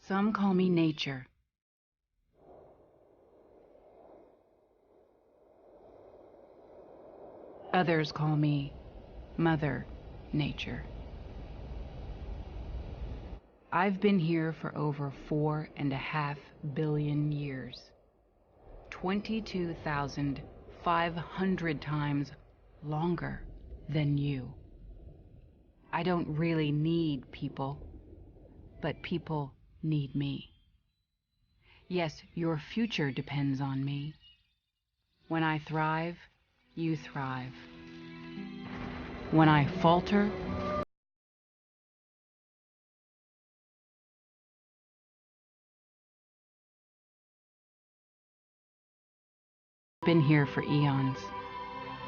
Some call me nature. Others call me Mother Nature. I've been here for over 4.5 billion years. 22,500 times longer than you. I don't really need people, but people need me. Yes, your future depends on me. When I thrive, you thrive. When I falter, I've been here for eons.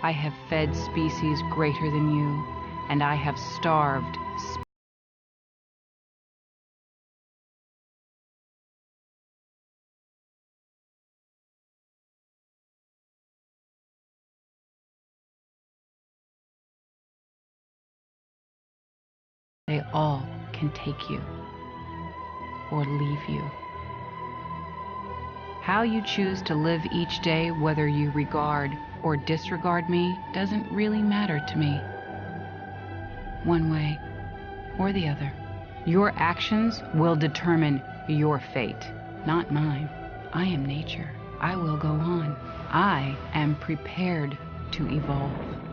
I have fed species greater than you, and I have starved They all can take you or leave you. How you choose to live each day, whether you regard or disregard me, doesn't really matter to me. One way or the other. Your actions will determine your fate, not mine. I am nature. I will go on. I am prepared to evolve.